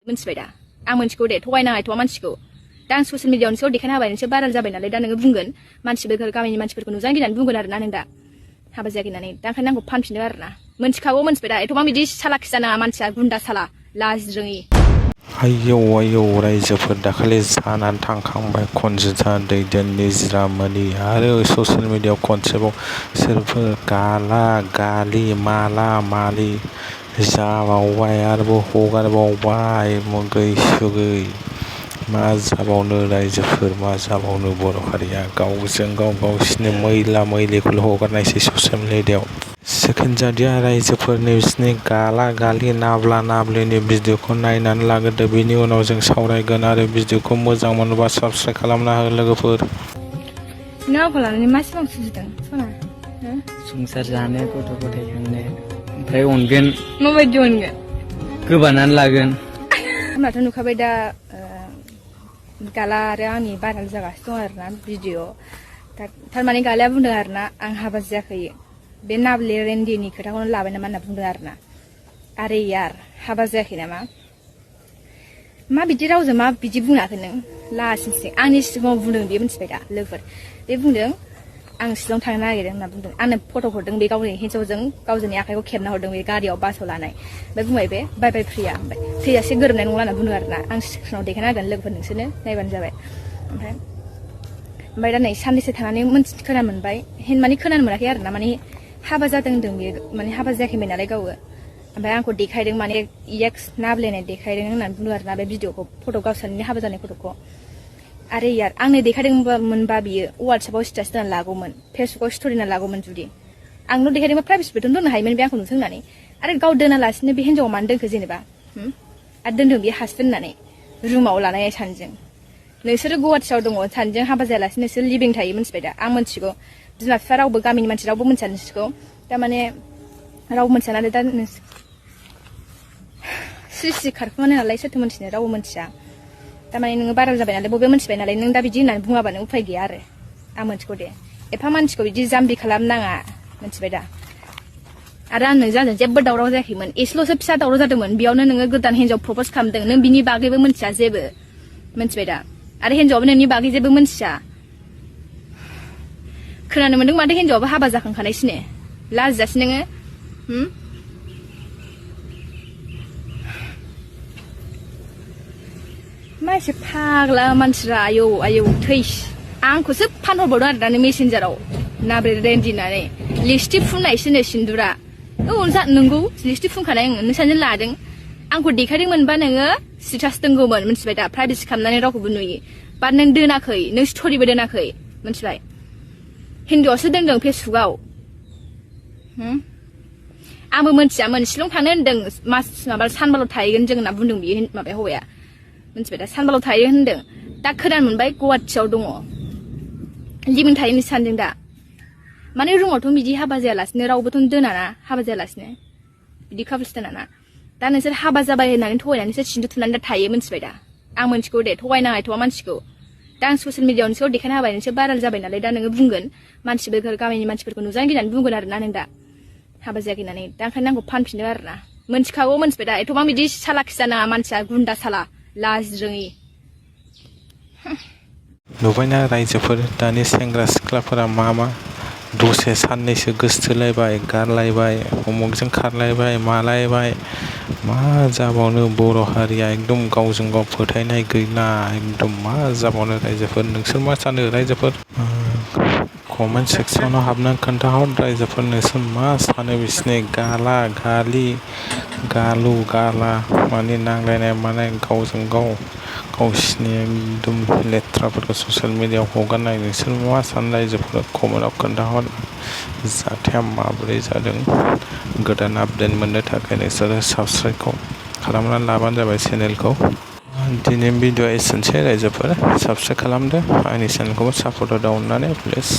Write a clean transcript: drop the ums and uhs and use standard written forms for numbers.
मोनथिबाय दा आं मोनथिगौ दे थगायनाङा एथ'आ मानसिखौ दा आं ससियेल मिडियानि सायाव देखायना होबाय नोंसोर भाइरेल जाबाय नालाय दा नोङो बुंगोन मानसिफोरखौ गामिनि मानसिफोरखौ नुजानो गिनानै बुंगोन आरोना नों दा हाबा जायाखै होननानै दा ओंखायनो आंखौ फानफिनदों आरोना मोनथिखागौ मोनथिबाय दा एथ'बां बिदि सालाखि जानाङा मानसिया गुन्दा साला लाजि रोङि आयौ आयौ रायजोफोर दाखालि जानानै थांखांबाय कनजिता दैदेन निजिरामोनि आरो ससियेल मिडियायाव खनसेबाव सोरबा गाला गालि माला मालि जाबावबाय आरोबाव हगारबावबाय मुगै सुगै मा जाबावनो रायजोफोर मा जाबावनो बर' हारिया गावजों गाव गावसिनि मैला मैलिखौल' हगारनायसै ससियेल मिडियायाव सेकेन्ड जादिया रायजोफोरनि बिसिनि गाला गालि नाब्ला नाब्लिनि भिडिअखौ नायनानै लाग्रोदो बेनि उनाव जों सावरायगोन आरो भिडिअखौ मोजां मोनोबा साबस्क्राइब खालामना हो लोगोफोर नावखौ लानानै मा सिमां सुजुदों सना संसार जानो गथ' गथाय खांनो ओमफ्राय अनगोन माबायदि अनगोन गोबानानै लागोन होनबाथ' नुखाबाय दा गाला आरो आंनि भाइरेल जागासिनो दं आरोना भिडिअ थारमाने गालाया बुंदों आरोना आं हाबा जायाखै बे नाब्ले रेन्डिनि खोथाखौनो लाबाय नामा होनना बुंदों आरोना आरे यार हाबा जायाखै नामा मा बिदि रावजों मा बिदि बुङाखै नों लासिंसिं आंनि सिगाङाव बुंदों बे मिथिबाय दा लोगोफोर बे बुंदों आं शिलं थांनो नागिरदों होनना बुंदों आंनो फट' हरदों बे गावनि हिन्जावजों गावजोंनि आखाइखौ खेबना हरदों बे गारियाव बासाव लानाय ओमफ्राय बुंबाय बे बाय बाय प्रिया ओमफ्राय प्रियासो गोरोबनाय नंला होनना बुंदों आरोना आं सिगाङाव देखायना होगोन लोगोफोर नोंसोरनो नायबानो जाबाय ओमफ्राय दा नै साननैसो थानानै खोनानो मोनबाय माने खोनानो मोनाखै आरोना माने हाबा जादों होनदों बेयो माने हाबा जायाखैमोन नालाय गावो ओमफ्राय आंखौ देखायदों माने एक्स नाब्लेनाय देखायदों होननानै बुंदों आरोना बे भिडिअखौ फट' गावसोरनि हाबा जानाय फट'खौ आरे यार आंनो देखायदोंमोनबा बियो वाट्सएपआव स्टेटास दोनना लागौमोन फेसबुकआव स्ट'रि दोनना लागौमोन जुदि आंनो देखायदोंबा प्राइभेटबोथ' दोननो हायोमोन बे आंखौ नुथों होननानै आरो गाव दोनालासिनो बे हिन्जावआ मानो दोनखो जेनेबा आरो दोनदों बे हासबेन्ड होननानै रुमाव लानाय सानजों नोंसोरो गुवाहाटियाव दङ सानजों हाबा जायालासिनो नोंसोर लिभिं थायो मिथिबाय दा आं मिथिगौ बिमा बिफा रावबो गामिनि मानसि रावबो मिथिया नोंसोरखौ थारमाने रावबो मिथिया नालाय दा स्रि खारखुमानो नालाय सोरथो मिथिनो रावबो मिथिया थारमाने नोङो भाइरेल जाबाय नालाय बबे मिथिबाय नालाय नों दा बिदि होननानै बुङाबानो उफाय गैया आरो आं मिथिगौ दे एफा मानसिखौ बिदि जाम्बि खालामनाङा मिथिबाय दा आरो आं नोंजों आंजों जेबो दावराव जायाखैमोन एसेल'सो फिसा दावराव जादोंमोन बेयावनो नोङो गोदान हिन्जाव प्रप'ज खालामदों नों बिनि बागैबो मिथिया जेबो मिथिबाय दा आरो हिन्जावाबो नोंनि बागै जेबो मिथिया खोनानो मोन्दों माथो हिन्जावाबो हाबा जाखांखानायसिनो लाजिजासि नोङो मा एसे फाग्ला मानसिरा आयौ आयौ थैस आंखौसो फानहरबावदों आरो दानि मेसेन्जाराव नाब्रे रेन्डिनानै लिपस्टिक फुननायसोनो सिन्दुरा नोंगौ लिपस्टिक फुनखानाय आङो नोंसाजों लादों आंखौ देखायदोंमोनबा नोङो स्टेटास दोनगौमोन मिथिबाय दा प्राइभेसि खालामनानै रावखौबो नुयो बाट नों दोनाखै नों स्ट'रिबो दोनाखै मिथिबाय हिन्जावआसो दोनदों फेसबुकआव आंबो मिथियामोन शिलं थांनो होनदों माबा सानबाल' थाहैगोन जों होनना बुंदों बियो माबाया हौवाया मिथिबाय दा सानबाल' थायो होनदों दा खोनानो मोनबाय गुवाहाटियाव दङ लिभिं थायोनो सानदों दा माने रुमावथ' बिदि हाबा जायालासिनो रावबोथ' दोनाना हाबा जायालासिनो बिदि कापल्स दोनाना दा नोंसोर हाबा जाबाय होननानै थगायनानैसो सिन्दुर थुनानै दा थायो मिथिबाय दा आं मिथिगौ दे थगायनाङा एथ'आ मानसिखौ दा आं ससियेल मिडियानि सायाव देखायना होबाय नोंसोर भाइरेल जाबाय नालाय दा नोङो बुंगोन मानसिफोरखौ गामिनि मानसिफोरखौ नुजानो गिनानै बुंगोन आरोना नों दा हाबा जायाखै होननानै दा ओंखायनो आंखौ फानफिनदों आरोना मोनथिखागौ मोनथिबाय दा एथ'बां बिदि सालाखि जानाङा मानसिया गुन्दा साला लाजि रोङि नुबायना रायजोफोर दानि सेंग्रा सिख्लाफोरा मा दसे साननैसो गोसथोलायबाय गारलायबाय उमुकजों खारलायबाय मालायबाय मा जाबावनो बर' हारिया एकदम गावजों गाव फोथायनाय गैला एकदम मा जाबावनो रायजोफोर नोंसोर मा सानो रायजोफोर कमेन्ट सेक्सनाव हाबनानै खोन्थाहर रायजोफोर नोंसोर मा सानो बिसिनि गाला गालि गालु गाला माने नांलायनाय मानाय गावजों गाव गावसिनि एकदम लेथ्राफोरखौ ससियेल मिडियायाव हगारनाय नोंसोर मा सानो रायजोफोर कमेन्टआव खोन्थाहर जाथाया माबोरै जादों गोदान आपडेट मोननो थाखाय नोंसोरो साबस्क्राइबखौ खालामनानै लाबानो जाबाय चेनेलखौ दिनै भिडिअआ एसेनोसै रायजोफोर साबस्क्राइब खालामदो आंनि चेनेलखौबो सापर्ट होदो अननानै प्लिज